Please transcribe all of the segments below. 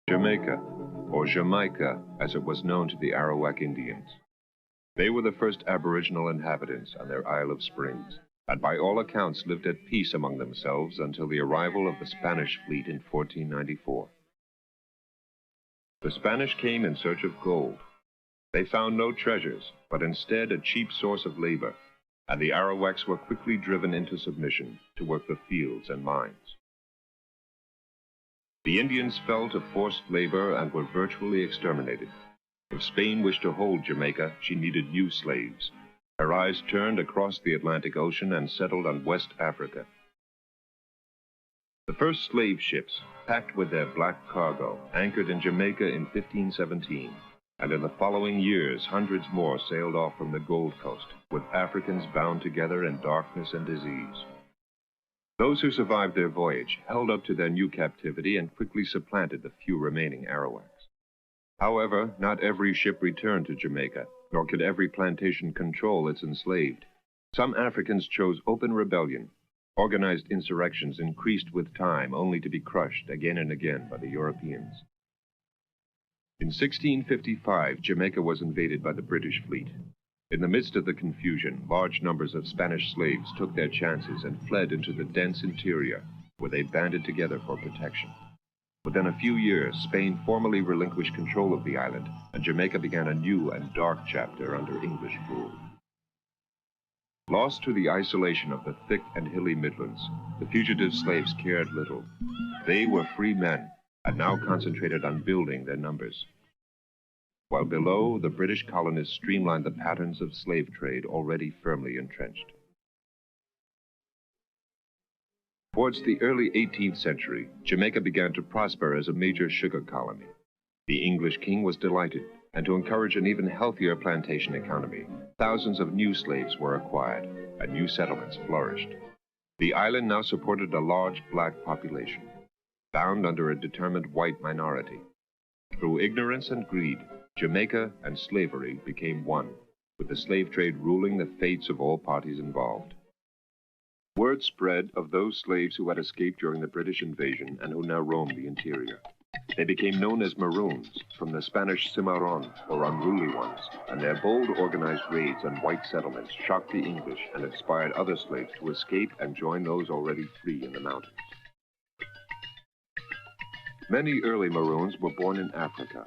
Jamaica, or Jamaica as it was known to the Arawak Indians. They were the first aboriginal inhabitants on their Isle of Springs, and by all accounts lived at peace among themselves until the arrival of the Spanish fleet in 1494. The Spanish came in search of gold. They found no treasures, but instead a cheap source of labor, and the Arawaks were quickly driven into submission to work the fields and mines. The Indians fell to forced labor and were virtually exterminated. If Spain wished to hold Jamaica, she needed new slaves. Her eyes turned across the Atlantic Ocean and settled on West Africa. The first slave ships, packed with their black cargo, anchored in Jamaica in 1517, and in the following years, hundreds more sailed off from the Gold Coast, with Africans bound together in darkness and disease. Those who survived their voyage held up to their new captivity and quickly supplanted the few remaining Arawaks. However, not every ship returned to Jamaica, nor could every plantation control its enslaved. Some Africans chose open rebellion. Organized insurrections increased with time, only to be crushed again and again by the Europeans. In 1655, Jamaica was invaded by the British fleet. In the midst of the confusion, large numbers of Spanish slaves took their chances and fled into the dense interior, where they banded together for protection. Within a few years, Spain formally relinquished control of the island, and Jamaica began a new and dark chapter under English rule. Lost to the isolation of the thick and hilly Midlands, the fugitive slaves cared little. They were free men, and now concentrated on building their numbers. While below, the British colonists streamlined the patterns of slave trade already firmly entrenched. Towards the early 18th century, Jamaica began to prosper as a major sugar colony. The English king was delighted, and to encourage an even healthier plantation economy, thousands of new slaves were acquired, and new settlements flourished. The island now supported a large black population, bound under a determined white minority. Through ignorance and greed, Jamaica and slavery became one, with the slave trade ruling the fates of all parties involved. Word spread of those slaves who had escaped during the British invasion and who now roamed the interior. They became known as Maroons, from the Spanish cimarron, or unruly ones, and their bold organized raids on white settlements shocked the English and inspired other slaves to escape and join those already free in the mountains. Many early Maroons were born in Africa.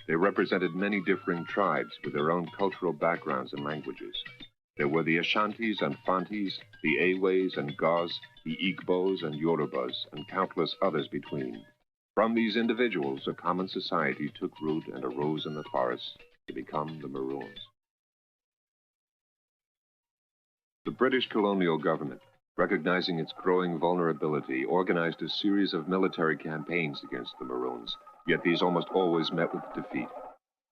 They represented many differing tribes with their own cultural backgrounds and languages. There were the Ashantis and Fantis, the Aways and Gos, the Igbos and Yorubas, and countless others between. From these individuals, a common society took root and arose in the forests to become the Maroons. The British colonial government, recognizing its growing vulnerability, organized a series of military campaigns against the Maroons, yet these almost always met with defeat.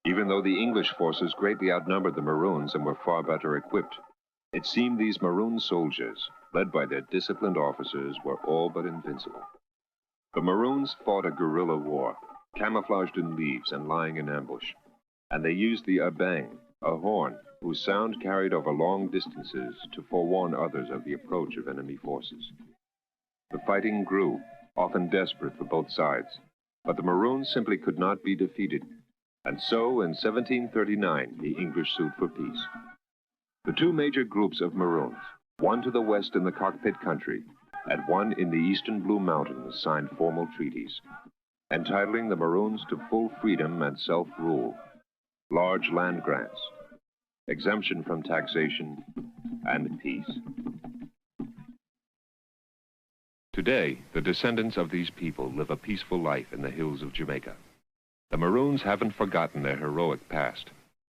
Even though the English forces greatly outnumbered the Maroons and were far better equipped, it seemed these Maroon soldiers, led by their disciplined officers, were all but invincible. The Maroons fought a guerrilla war, camouflaged in leaves and lying in ambush, and they used the abang, a horn, whose sound carried over long distances to forewarn others of the approach of enemy forces. The fighting grew, often desperate for both sides, but the Maroons simply could not be defeated, and so in 1739 the English sued for peace. The two major groups of Maroons, one to the west in the Cockpit country, and one in the eastern Blue Mountains, signed formal treaties, entitling the Maroons to full freedom and self-rule, large land grants, exemption from taxation, and peace. Today, the descendants of these people live a peaceful life in the hills of Jamaica. The Maroons haven't forgotten their heroic past.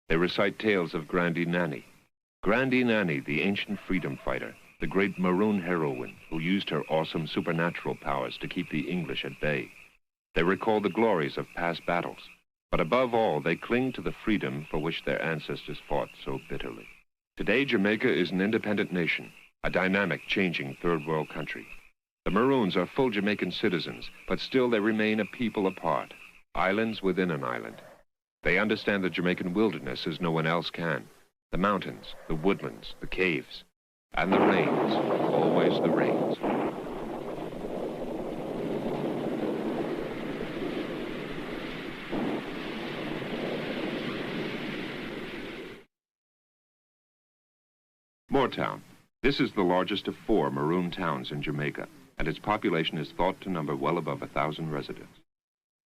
They recite tales of Grandee Nanny. Grandee Nanny, the ancient freedom fighter, the great Maroon heroine who used her awesome supernatural powers to keep the English at bay. They recall the glories of past battles, but above all, they cling to the freedom for which their ancestors fought so bitterly. Today, Jamaica is an independent nation, a dynamic, changing third world country. The Maroons are full Jamaican citizens, but still they remain a people apart, islands within an island. They understand the Jamaican wilderness as no one else can. The mountains, the woodlands, the caves, and the rains, always the rains. Moortown. This is the largest of 4 Maroon towns in Jamaica, and its population is thought to number well above 1,000 residents.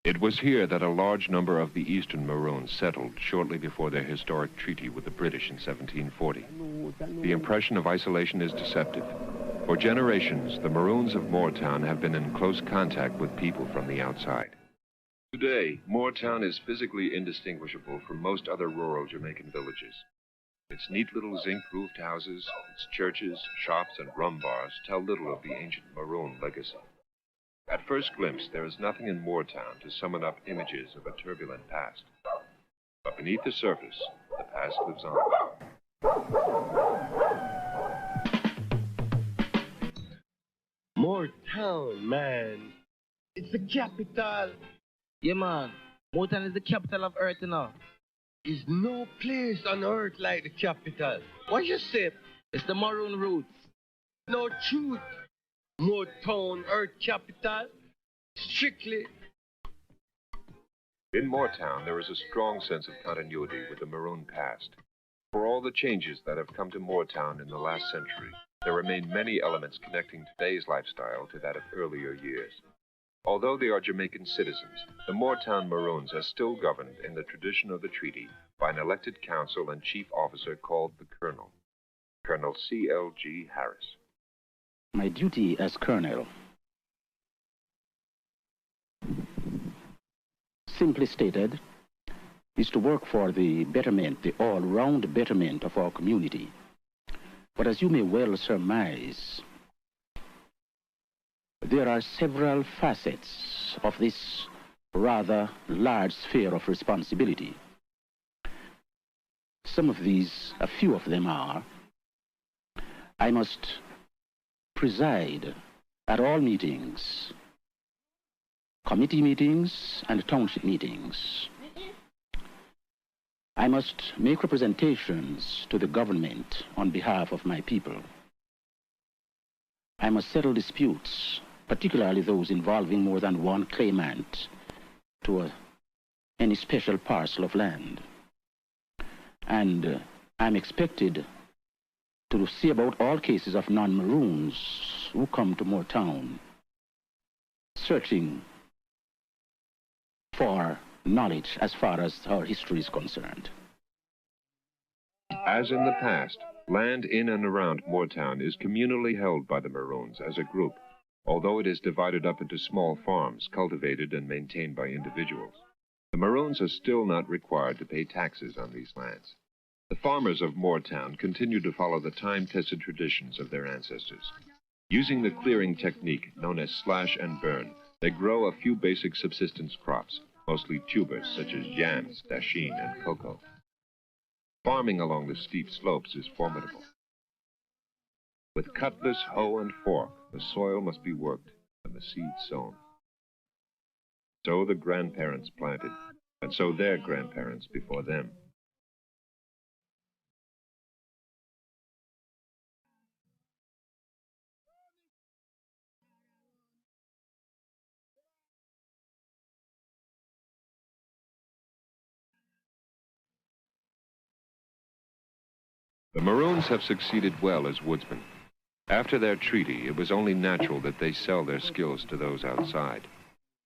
It was here that a large number of the Eastern Maroons settled shortly before their historic treaty with the British in 1740. The impression of isolation is deceptive. For generations, the Maroons of Moortown have been in close contact with people from the outside. Today, Moortown is physically indistinguishable from most other rural Jamaican villages. Its neat little zinc-roofed houses, its churches, shops, and rum bars tell little of the ancient Maroon legacy. At first glimpse, there is nothing in Moortown to summon up images of a turbulent past. But beneath the surface, the past lives on. Moortown, man. It's the capital. Yeah, man. Moortown is the capital of Earth, you know. There's no place on earth like the capital. What you say? It's the Maroon roots. No truth. Moortown, Earth capital. Strictly. In Moortown, there is a strong sense of continuity with the Maroon past. For all the changes that have come to Moortown in the last century, there remain many elements connecting today's lifestyle to that of earlier years. Although they are Jamaican citizens, the Moortown Maroons are still governed in the tradition of the treaty by an elected council and chief officer called the Colonel, Colonel C.L.G. Harris. My duty as Colonel, simply stated, is to work for the betterment, the all-round betterment of our community. But as you may well surmise, there are several facets of this rather large sphere of responsibility. Some of these, a few of them are, I must preside at all meetings, committee meetings and township meetings. I must make representations to the government on behalf of my people. I must settle disputes, particularly those involving more than one claimant to any special parcel of land. And I'm expected to see about all cases of non-Maroons who come to Moortown searching for knowledge as far as our history is concerned. As in the past, land in and around Moortown is communally held by the Maroons as a group, although it is divided up into small farms cultivated and maintained by individuals. The Maroons are still not required to pay taxes on these lands. The farmers of Moortown continue to follow the time-tested traditions of their ancestors. Using the clearing technique known as slash and burn, they grow a few basic subsistence crops, mostly tubers such as yams, dasheen, and cocoa. Farming along the steep slopes is formidable. With cutlass, hoe, and fork, the soil must be worked and the seed sown. So the grandparents planted, and so their grandparents before them. The Maroons have succeeded well as woodsmen. After their treaty, it was only natural that they sell their skills to those outside.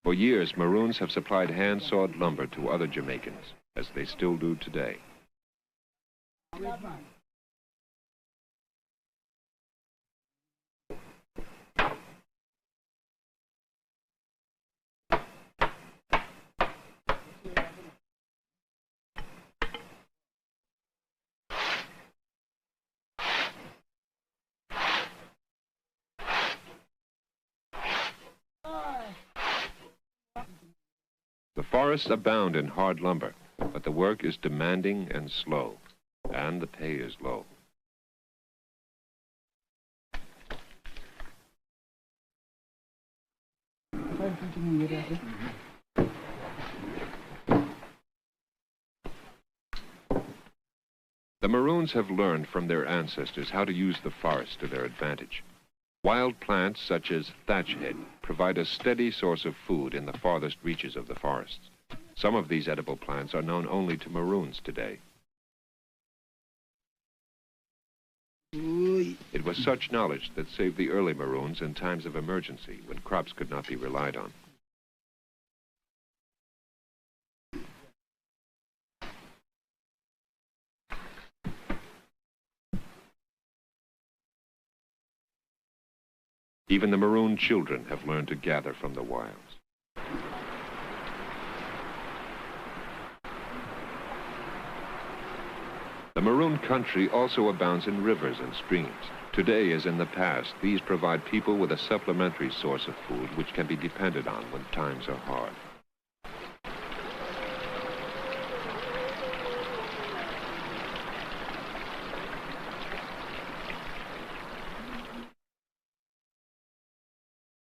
For years, Maroons have supplied hand-sawed lumber to other Jamaicans, as they still do today. The forests abound in hard lumber, but the work is demanding and slow, and the pay is low. The Maroons have learned from their ancestors how to use the forest to their advantage. Wild plants such as thatchhead provide a steady source of food in the farthest reaches of the forests. Some of these edible plants are known only to Maroons today. It was such knowledge that saved the early Maroons in times of emergency when crops could not be relied on. Even the Maroon children have learned to gather from the wilds. The Maroon country also abounds in rivers and streams. Today, as in the past, these provide people with a supplementary source of food which can be depended on when times are hard.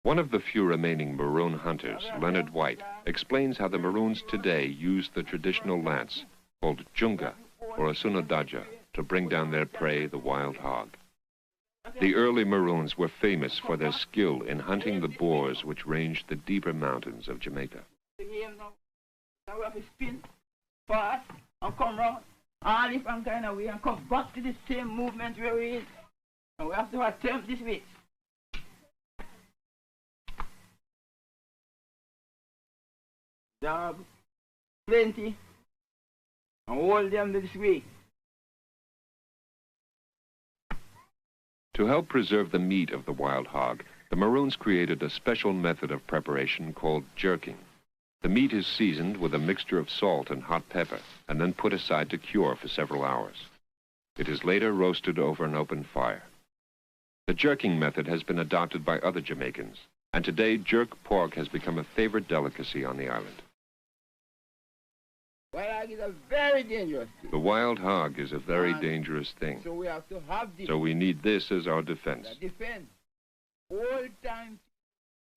One of the few remaining Maroon hunters, Leonard White, explains how the Maroons today use the traditional lance, called junga, or a sunodaja, to bring down their prey, the wild hog. The early Maroons were famous for their skill in hunting the boars which ranged the deeper mountains of Jamaica. Now we have to spin fast and come round all different kind of way and come back to the same movement where we is. And we have to attempt this way. Dog, plenty, and hold them this way. To help preserve the meat of the wild hog, the Maroons created a special method of preparation called jerking. The meat is seasoned with a mixture of salt and hot pepper and then put aside to cure for several hours. It is later roasted over an open fire. The jerking method has been adopted by other Jamaicans, and today jerk pork has become a favorite delicacy on the island. Wild hog is a very dangerous thing. The wild hog is a very dangerous thing, So we have to have this. so we need this as our defense. Defense. All time.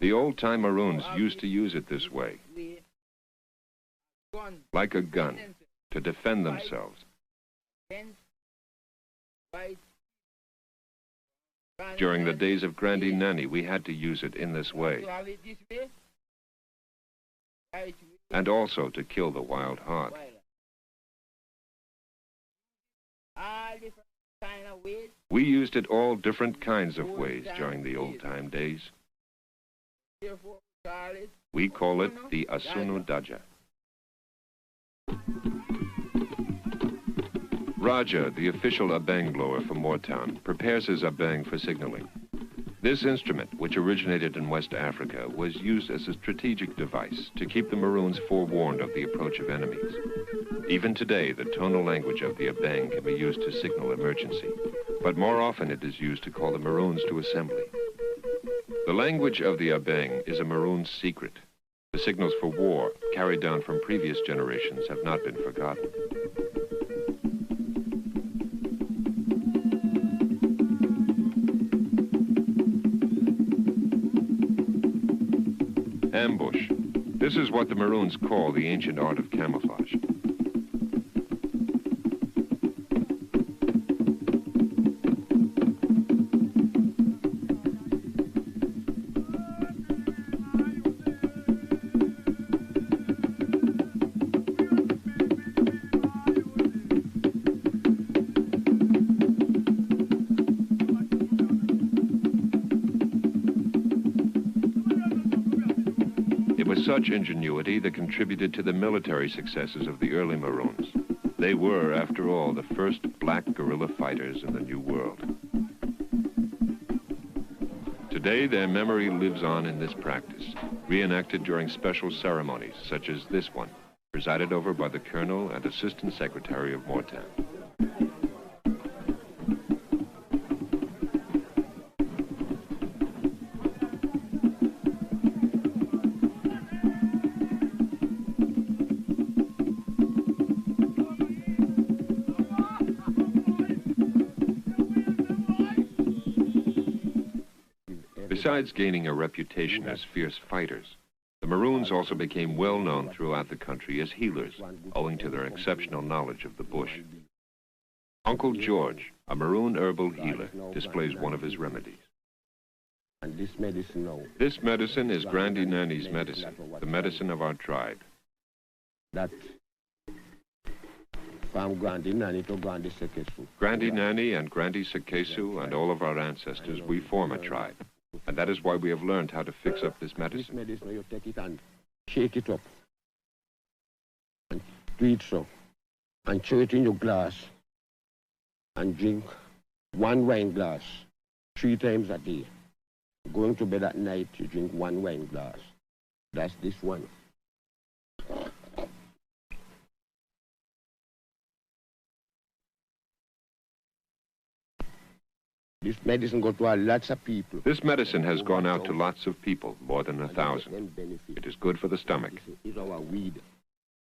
The old-time Maroons used to use it this way, Gun. like a gun, to defend themselves. Fight. During the days of Grandy Nanny, we had to use it in this way, To have it this way. Fight with and also to kill the wild hog. wild. All different kind of ways. We used it all different kinds of ways during the old-time days. Therefore, call it. We call it the Asunu Daja. Raja, the official abang blower for Moortown, prepares his abang for signaling. This instrument, which originated in West Africa, was used as a strategic device to keep the Maroons forewarned of the approach of enemies. Even today, the tonal language of the abang can be used to signal emergency, but more often it is used to call the Maroons to assembly. The language of the abang is a Maroon's secret. The signals for war, carried down from previous generations, have not been forgotten. Ambush. This is what the Maroons call the ancient art of camouflage. Such ingenuity that contributed to the military successes of the early Maroons. They were, after all, the first black guerrilla fighters in the New World. Today, their memory lives on in this practice, reenacted during special ceremonies, such as this one, presided over by the Colonel and Assistant Secretary of Moortown. Besides gaining a reputation as fierce fighters, the Maroons also became well known throughout the country as healers, owing to their exceptional knowledge of the bush. Uncle George, a Maroon herbal healer, displays one of his remedies. And this medicine now, This medicine is Grandy Nanny's medicine, the medicine of our tribe. that From Grandi Nani to Grandi Sekesu. Grandi Nani and Grandi Sekesu and all of our ancestors, we form a tribe. And that is why we have learned how to fix up this This medicine. medicine, you take it and shake it up. And do it so. And throw it in your glass. And drink 1 wine glass 3 times a day. Going to bed at night, you drink 1 wine glass. That's this one. This medicine goes to lots of people. This medicine has gone out to lots of people, more than 1,000. It is good for the stomach. This is our weed.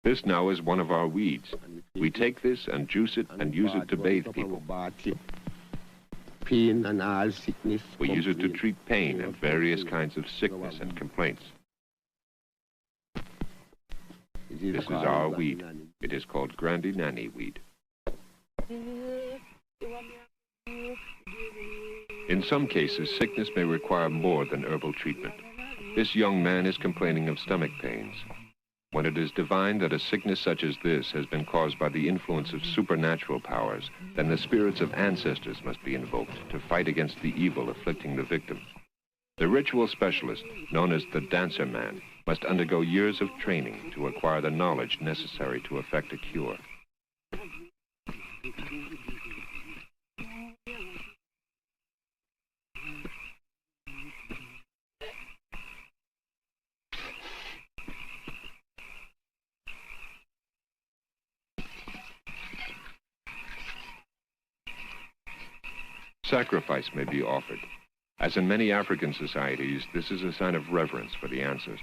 This now is one of our weeds. We take this and juice it and use it to bathe people. Pain and all sickness. We use it to treat pain and various kinds of sickness and complaints. This is our weed. It is called Grandi Nani weed. In some cases, sickness may require more than herbal treatment. This young man is complaining of stomach pains. When it is divined that a sickness such as this has been caused by the influence of supernatural powers, then the spirits of ancestors must be invoked to fight against the evil afflicting the victim. The ritual specialist, known as the dancer man, must undergo years of training to acquire the knowledge necessary to effect a cure. Sacrifice may be offered. As in many African societies, this is a sign of reverence for the ancestors.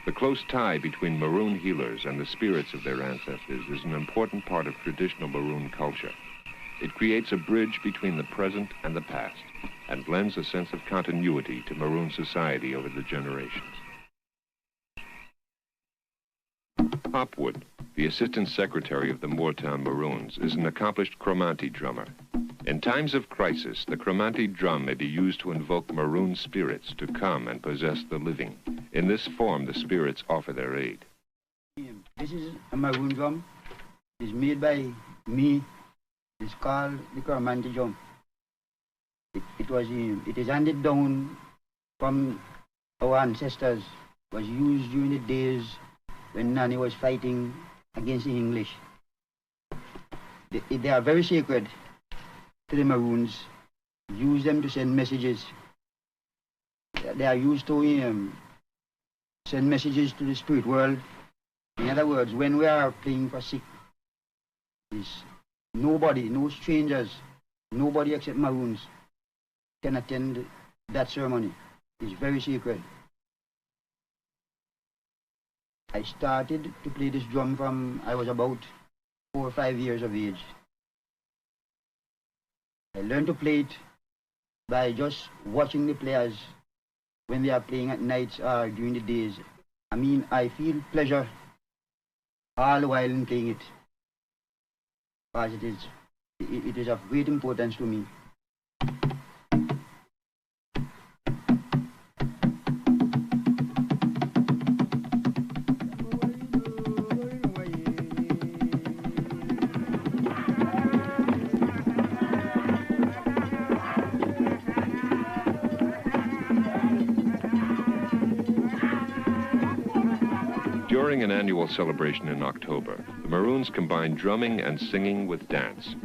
The close tie between Maroon healers and the spirits of their ancestors is an important part of traditional Maroon culture. It creates a bridge between the present and the past and lends a sense of continuity to Maroon society over the generations. Hopwood, the assistant secretary of the Moortown Maroons, is an accomplished Cromanti drummer. In times of crisis, the Cromanti drum may be used to invoke Maroon spirits to come and possess the living. In this form, the spirits offer their aid. This is a Maroon drum. It's made by me. It's called the Cromanti drum. It is handed down from our ancestors. It was used during the days when Nani was fighting against the English. They are very sacred to the Maroons. Use them to send messages. They are used to send messages to the spirit world. In other words, when we are playing for sick, nobody, no strangers, nobody except Maroons can attend that ceremony. It's very sacred. I started to play this drum from I was about 4 or 5 years of age. I learned to play it by just watching the players when they are playing at nights or during the days. I mean, I feel pleasure all the while in playing it, because it is of great importance to me. During an annual celebration in October, the Maroons combine drumming and singing with dance.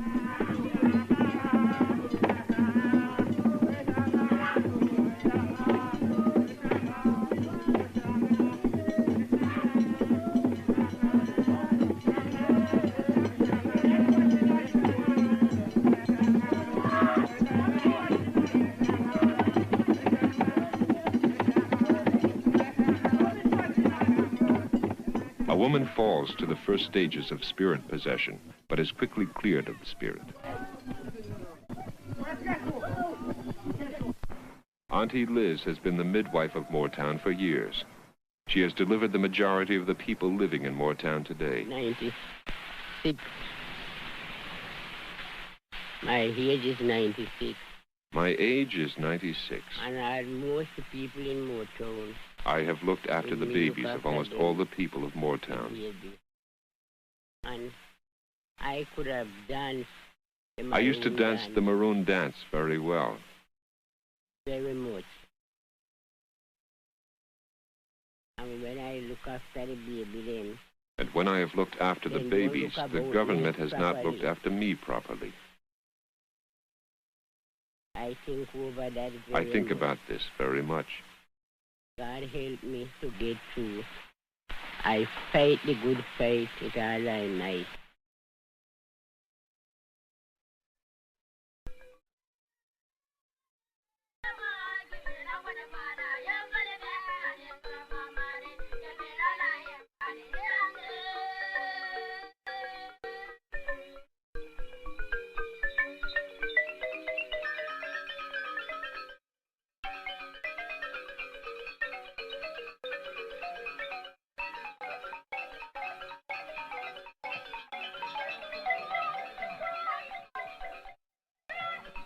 A woman falls to the first stages of spirit possession, but is quickly cleared of the spirit. Auntie Liz has been the midwife of Moortown for years. She has delivered the majority of the people living in Moortown today. 96. My age is 96. My age is 96. And I had most people in Moortown. I have looked after the babies of almost all the people of Moortown. And I could have danced. I used to dance the Maroon dance very well. Very much. And when I look after the baby then... And when I have looked after the babies, the government has not looked after me properly. I think over that very I think much. about this very much. God help me to get through. I fight the good fight with all I might.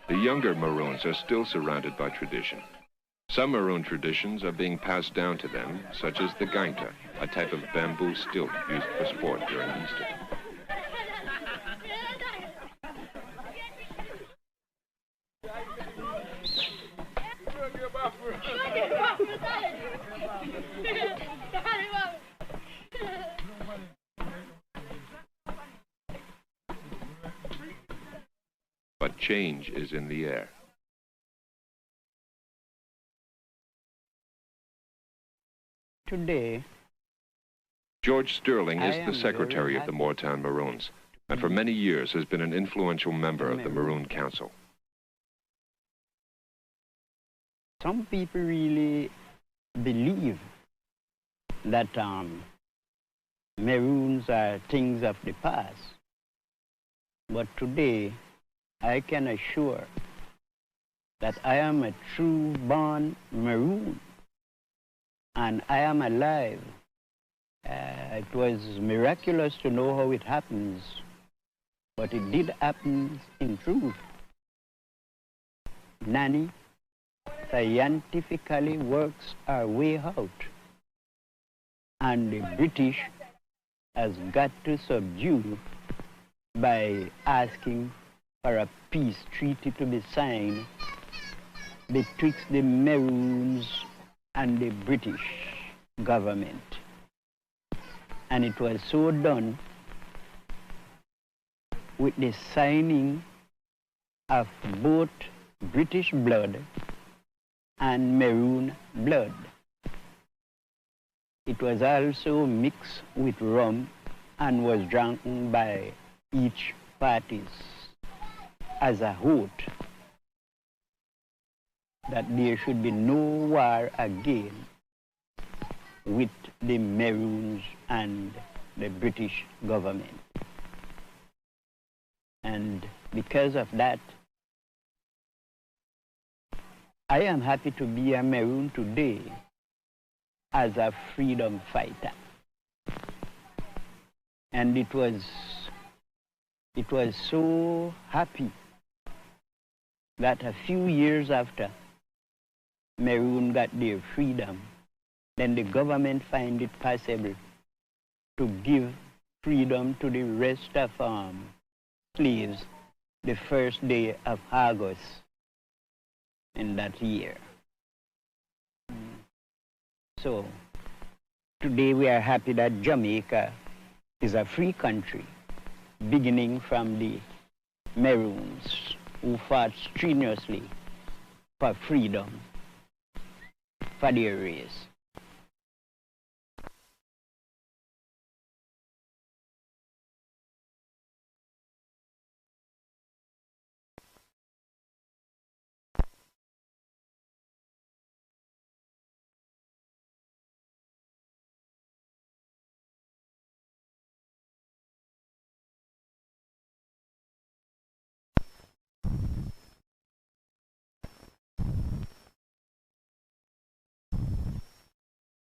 The younger Maroons are still surrounded by tradition. Some Maroon traditions are being passed down to them, such as the gaita, a type of bamboo stilt used for sport during Easter. But change is in the air. Today, George Sterling I is am the secretary very of the happy Moortown Maroons, and for many years has been an influential member of the Maroon Council. some people really believe that Maroons are things of the past. But today, I can assure that I am a true born Maroon, and I am alive. It was miraculous to know how it happens, but it did happen in truth. Nanny scientifically works our way out, and the British has got to subdue by asking for a peace treaty to be signed betwixt the Maroons and the British government. And it was so done with the signing of both British blood and Maroon blood. It was also mixed with rum and was drunk by each parties as a oath that there should be no war again with the Maroons and the British government. And because of that, I am happy to be a Maroon today as a freedom fighter. And it was so happy that a few years after Maroon got their freedom, then the government find it possible to give freedom to the rest of slaves the first day of August in that year. So today we are happy that Jamaica is a free country, beginning from the Maroons who fought strenuously for freedom for their race.